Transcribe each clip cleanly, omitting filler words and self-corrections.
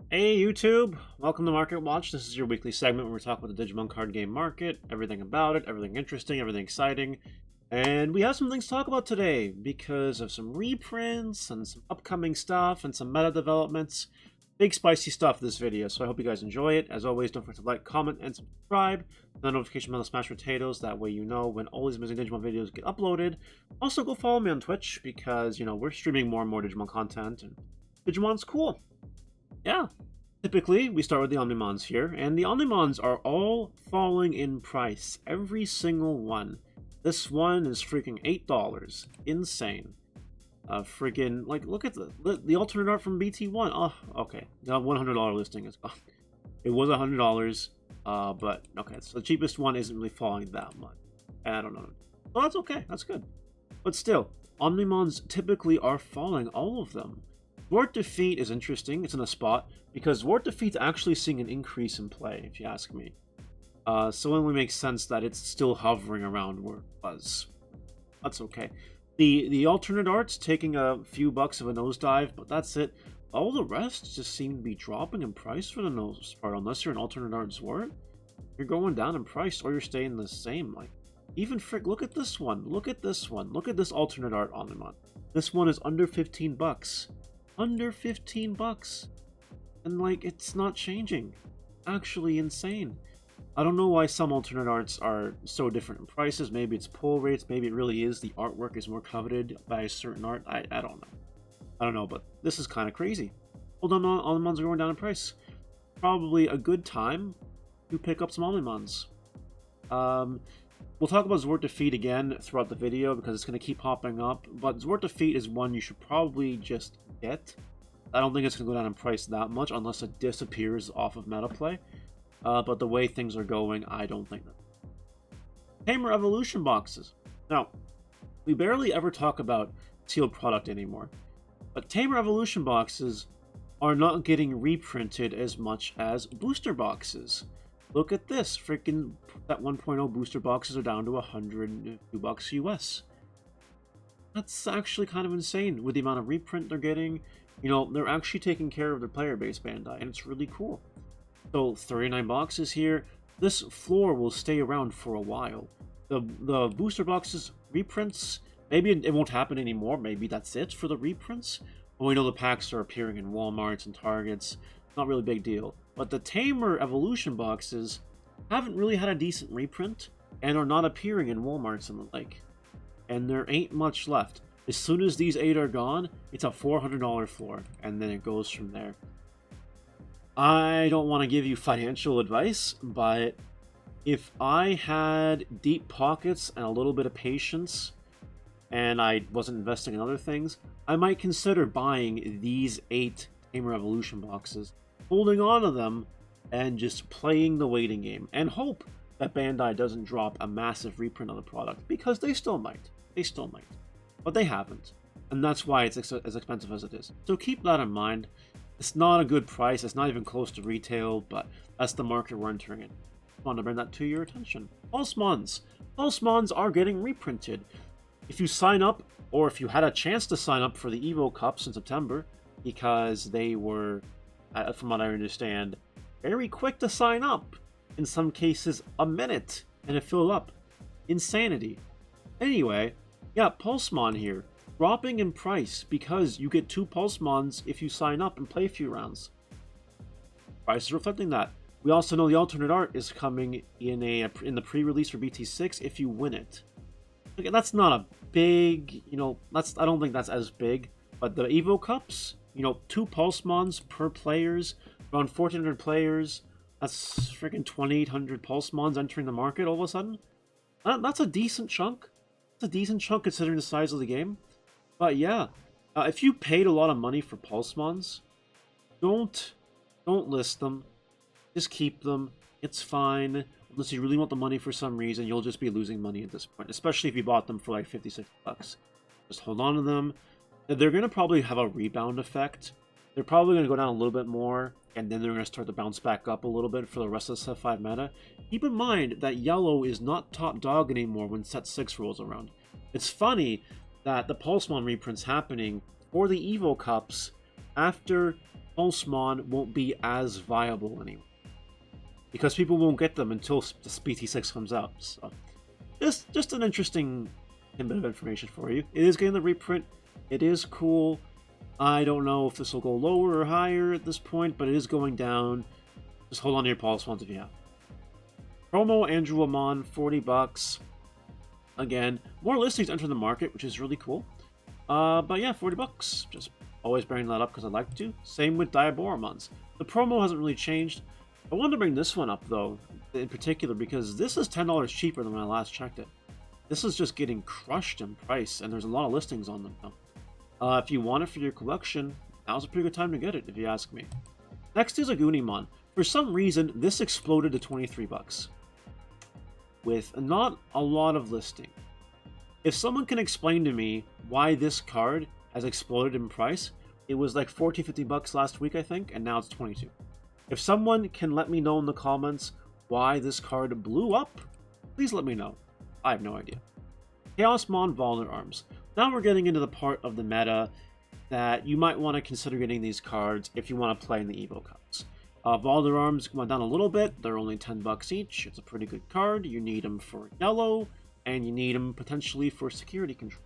Hey YouTube, welcome to Market Watch. This is your weekly segment where we talk about the Digimon card game market, everything about it, everything interesting, everything exciting. And we have some things to talk about today because of some reprints and some upcoming stuff and some meta developments. Big spicy stuff this video, so I hope you guys enjoy it. As always, don't forget to like, comment, and subscribe. The notification bell, smash potatoes, that way you know when all these amazing Digimon videos get uploaded. Also, go follow me on Twitch because, we're streaming more and more Digimon content, and Digimon's cool. Yeah, typically we start with the Omnimons here, and the Omnimons are all falling in price. Every single one. This one is freaking $8. Insane. Freaking, like, look at the alternate art from BT1. Oh, okay. The $100 listing is gone. It was $100, but, okay, so the cheapest one isn't really falling that much. I don't know. Well, that's okay. That's good. But still, Omnimons typically are falling, all of them. Zwart Defeat is interesting. It's in a spot because Zwart Defeat's actually seeing an increase in play, if you ask me. So it only makes sense that it's still hovering around where it was. That's okay. The alternate art's taking a few bucks of a nosedive, but that's it. All the rest just seem to be dropping in price for the most part, unless you're an alternate art Zwart. You're going down in price, or you're staying the same. Like, even look at this one. Look at this one. Look at this alternate art Omnimon. This one is under 15 bucks. Under 15 bucks. And like, it's not changing. Actually insane. I don't know why some alternate arts are so different in prices. Maybe it's pull rates, maybe it really is the artwork is more coveted by a certain art. I don't know. I don't know, but this is kind of crazy. Hold on, Omnimons are going down in price. Probably a good time to pick up some Omnimons. We'll talk about Zwart Defeat again throughout the video because it's going to keep popping up, but Zwart Defeat is one you should probably just get. I don't think it's going to go down in price that much unless it disappears off of meta play. But the way things are going, I don't think that. Tamer Evolution boxes. Now, we barely ever talk about sealed product anymore, but Tamer Evolution boxes are not getting reprinted as much as booster boxes. Look at this, freaking that 1.0 booster boxes are down to $102 US. That's actually kind of insane with the amount of reprint they're getting. They're actually taking care of their player base, Bandai, and it's really cool. So 39 boxes here. This floor will stay around for a while. The booster boxes reprints, maybe it won't happen anymore. Maybe that's it for the reprints. But we know the packs are appearing in Walmarts and Targets. Not really a big deal. But the Tamer Evolution boxes haven't really had a decent reprint and are not appearing in Walmarts and the like. And there ain't much left. As soon as these 8 are gone, it's a $400 floor, and then it goes from there. I don't want to give you financial advice, but if I had deep pockets and a little bit of patience, and I wasn't investing in other things, I might consider buying these 8 Tamer Evolution boxes, holding on to them, and just playing the waiting game, and hope that Bandai doesn't drop a massive reprint of the product, because they still might. They still might. But they haven't. And that's why it's as expensive as it is. So keep that in mind. It's not a good price. It's not even close to retail, but that's the market we're entering in. I want to bring that to your attention. Pulsemons. Pulsemons are getting reprinted. If you sign up, or if you had a chance to sign up for the Evo Cups in September, because they were, from what I understand, very quick to sign up. In some cases, a minute, and it filled up. Insanity. Anyway, yeah, Pulsemon here, dropping in price because you get 2 Pulsemons if you sign up and play a few rounds. Price is reflecting that. We also know the alternate art is coming in the pre-release for BT6 if you win it. Okay, that's not a big, I don't think that's as big, but the Evo Cups, 2 Pulsemons per players, around 1,400 players, that's freaking 2,800 Pulsemons entering the market all of a sudden. That's a decent chunk. It's a decent chunk considering the size of the game. But yeah, if you paid a lot of money for Pulsemons, don't list them. Just keep them. It's fine. Unless you really want the money for some reason, you'll just be losing money at this point. Especially if you bought them for like 56 bucks. Just hold on to them. They're going to probably have a rebound effect. They're probably going to go down a little bit more, and then they're going to start to bounce back up a little bit for the rest of the Set 5 meta. Keep in mind that yellow is not top dog anymore when Set 6 rolls around. It's funny that the Pulsemon reprint's happening for the Evo Cups after Pulsemon won't be as viable anymore. Because people won't get them until the BT6 comes out. So, just an interesting bit of information for you. It is getting the reprint. It is cool. I don't know if this will go lower or higher at this point, but it is going down. Just hold on to your Pulsemons if you have. Promo Andrewamon, $40. Again, more listings enter the market, which is really cool. But yeah, $40. Just always bringing that up because I like to. Same with Diaboromons. The promo hasn't really changed. I wanted to bring this one up, though, in particular, because this is $10 cheaper than when I last checked it. This is just getting crushed in price, and there's a lot of listings on them now. If you want it for your collection, now's a pretty good time to get it, if you ask me. Next is Omnimon. For some reason, this exploded to $23. With not a lot of listing. If someone can explain to me why this card has exploded in price, it was like $40-50 last week, I think, and now it's 22. If someone can let me know in the comments why this card blew up, please let me know. I have no idea. Chaosmon Valor Arms. Now we're getting into the part of the meta that you might want to consider getting these cards if you want to play in the Evo Cups. Valor Arms went down a little bit. They're only $10 each. It's a pretty good card. You need them for yellow, and you need them potentially for security control.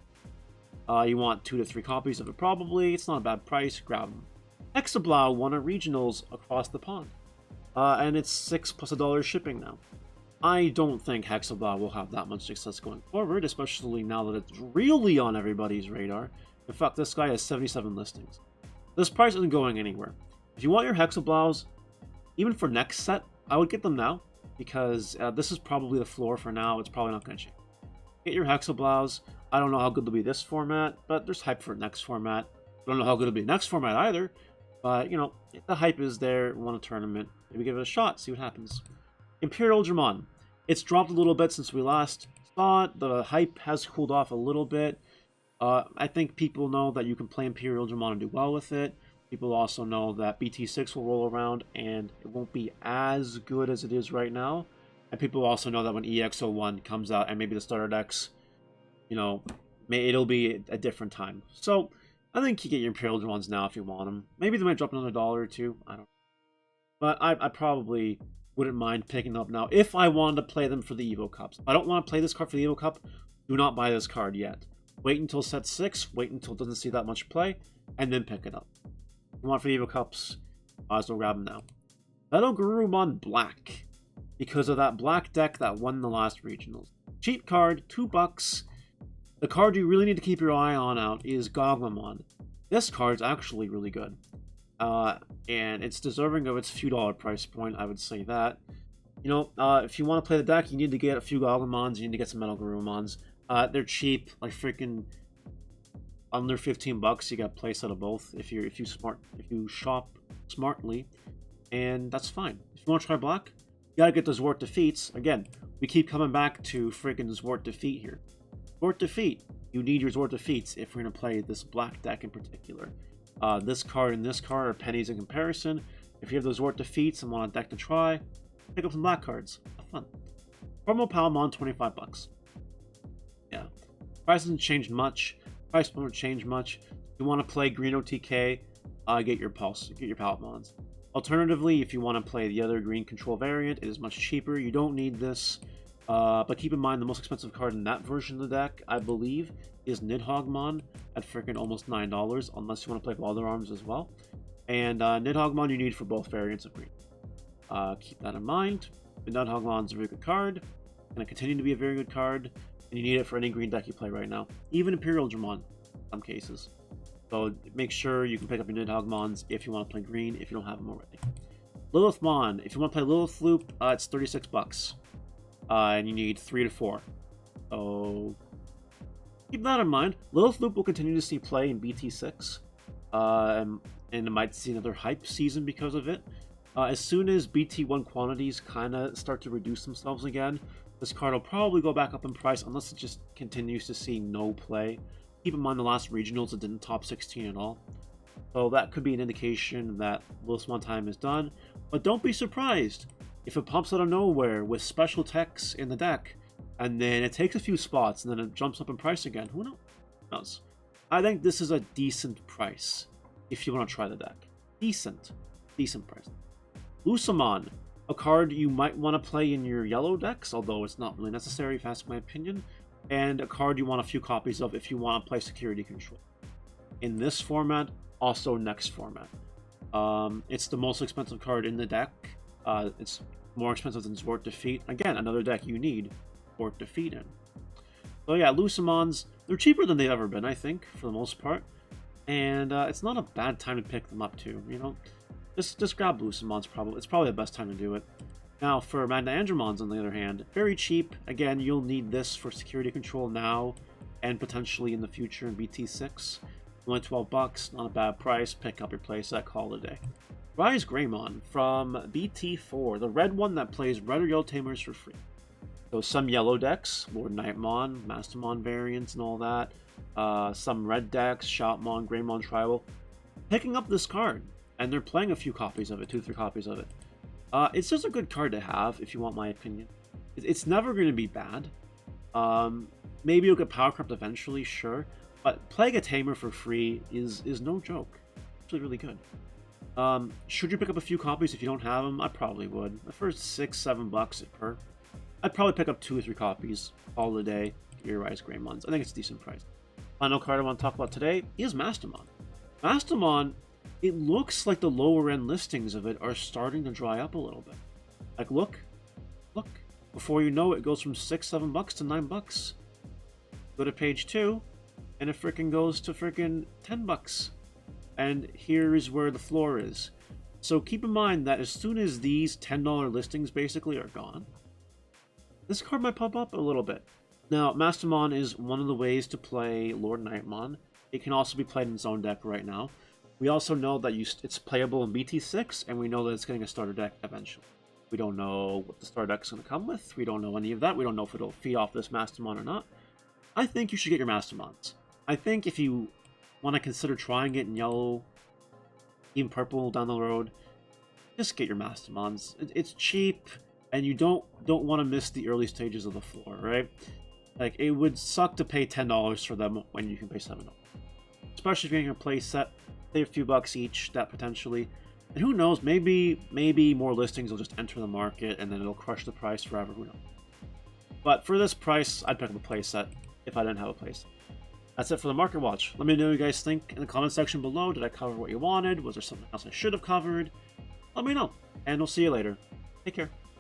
You want 2 to 3 copies of it probably. It's not a bad price. Grab them. Hexablau won a regionals across the pond. And it's $6 plus $1 shipping now. I don't think Hexablau will have that much success going forward, especially now that it's really on everybody's radar. In fact, this guy has 77 listings. This price isn't going anywhere. If you want your Hexablaus, even for next set, I would get them now, because this is probably the floor for now. It's probably not going to change. Get your Hexablaus. I don't know how good they'll be this format, but there's hype for next format. I don't know how good it'll be next format either, but, you know, the hype is there. Won a tournament. Maybe give it a shot, see what happens. Imperial Dramon. It's dropped a little bit since we last saw it. The hype has cooled off a little bit. I think people know that you can play Imperial Dramon and do well with it. People also know that BT6 will roll around and it won't be as good as it is right now. And people also know that when EX01 comes out and maybe the starter decks, you know, it'll be a different time. So I think you get your Imperial Dramons now if you want them. Maybe they might drop another $1 or $2. I don't know. But I probably wouldn't mind picking them up now if I wanted to play them for the Evo Cups. If I don't want to play this card for the Evo Cup, do not buy this card yet. Wait until set 6, wait until it doesn't see that much play, and then pick it up. If you want for the Evo Cups, might as well grab them now. Garurumon Black. Because of that black deck that won the last regionals. Cheap card, $2. The card you really need to keep your eye on out is Goglamon. This card's actually really good. And it's deserving of its few dollar price point, I would say that. You know, if you want to play the deck, you need to get a few Goglamons, you need to get some Metal Garurumons. They're cheap, like freaking under $15. You got playset of both if you shop smartly, and that's fine. If you want to try black, you gotta get the Zwart defeats. Again, we keep coming back to freaking Zwart defeat here. Zwart defeat. You need your Zwart defeats if we're gonna play this black deck in particular. This card and this card are pennies in comparison. If you have those Zwart defeats and want a deck to try, pick up some black cards. Have fun. Promo Palmon, $25. Yeah. Price hasn't changed much. Price won't change much. If you want to play Green OTK, get your Palmons. Alternatively, if you want to play the other green control variant, it is much cheaper. You don't need this. But keep in mind, the most expensive card in that version of the deck, I believe, is Nidhoggmon at freaking almost $9, unless you want to play Valor Arms as well. And Nidhoggmon you need for both variants of green. Keep that in mind. Nidhoggmon is a very good card, and it continue to be a very good card, and you need it for any green deck you play right now. Even Imperial Dramon, in some cases. So make sure you can pick up your Nidhoggmons if you want to play green, if you don't have them already. Lilithmon, if you want to play Lilith Loop, it's $36. And you need 3 to 4. So keep that in mind. Lilith Loop will continue to see play in BT6. And it might see another hype season because of it. As soon as BT1 quantities kind of start to reduce themselves again, this card will probably go back up in price unless it just continues to see no play. Keep in mind the last regionals it didn't top 16 at all. So that could be an indication that Lilithmon time is done. But don't be surprised if it pops out of nowhere with special techs in the deck, and then it takes a few spots, and then it jumps up in price again. Who knows? I think this is a decent price if you want to try the deck. Decent price. Lucamon, a card you might want to play in your yellow decks, although it's not really necessary if you ask my opinion, and a card you want a few copies of if you want to play security control. In this format, also next format. It's the most expensive card in the deck. It's more expensive than Zwart Defeat. Again, another deck you need Zwart Defeat in. So yeah, Lucamons, they're cheaper than they've ever been, I think, for the most part. And it's not a bad time to pick them up too, you know? Just grab Lucamons, it's probably the best time to do it. Now, for Magnangermons, on the other hand, very cheap. Again, you'll need this for security control now, and potentially in the future in BT6. Only 12 bucks, not a bad price. Pick up your playset, call it a day. Rise Greymon from BT4, the red one that plays red or yellow Tamers for free. So some yellow decks, Lord Knightmon, Mastermind variants and all that. Some red decks, Shoutmon, Greymon Tribal. Picking up this card, and they're playing a few copies of it, 2-3 copies of it. It's just a good card to have, if you want my opinion. It's never going to be bad. Maybe you'll get power crept eventually, sure. But playing a Tamer for free is no joke. It's actually really good. Should you pick up a few copies if you don't have them? I probably would. The first $6-7 bucks per. I'd probably pick up 2 or 3 copies all the day. Your Rise Greymons. I think it's a decent price. Final card I want to talk about today is Mastermind. Mastermind, it looks like the lower end listings of it are starting to dry up a little bit. Like, look. Before you know it, goes from $6-7 bucks to $9 bucks. Go to page 2, and it freaking goes to freaking 10 bucks. And here's where the floor is. So keep in mind that as soon as these $10 listings basically are gone, this card might pop up a little bit. Now, Mastermind is one of the ways to play Lord Knightmon. It can also be played in its own deck right now. We also know that it's playable in BT6, and we know that it's getting a starter deck eventually. We don't know what the starter deck is going to come with. We don't know any of that. We don't know if it'll feed off this Mastermind or not. I think you should get your Masterminds. I think if you want to consider trying it in yellow, even purple down the road, just get your Masterminds. It's cheap, and you don't want to miss the early stages of the floor, right? Like, it would suck to pay $10 for them when you can pay $7. Especially if you're getting a play set, save a few bucks each, that potentially. And who knows, maybe more listings will just enter the market and then it'll crush the price forever, who knows. But for this price, I'd pick up a playset if I didn't have a playset. That's it for the Market Watch. Let me know what you guys think in the comment section below. Did I cover what you wanted? Was there something else I should have covered? Let me know, and we'll see you later. Take care.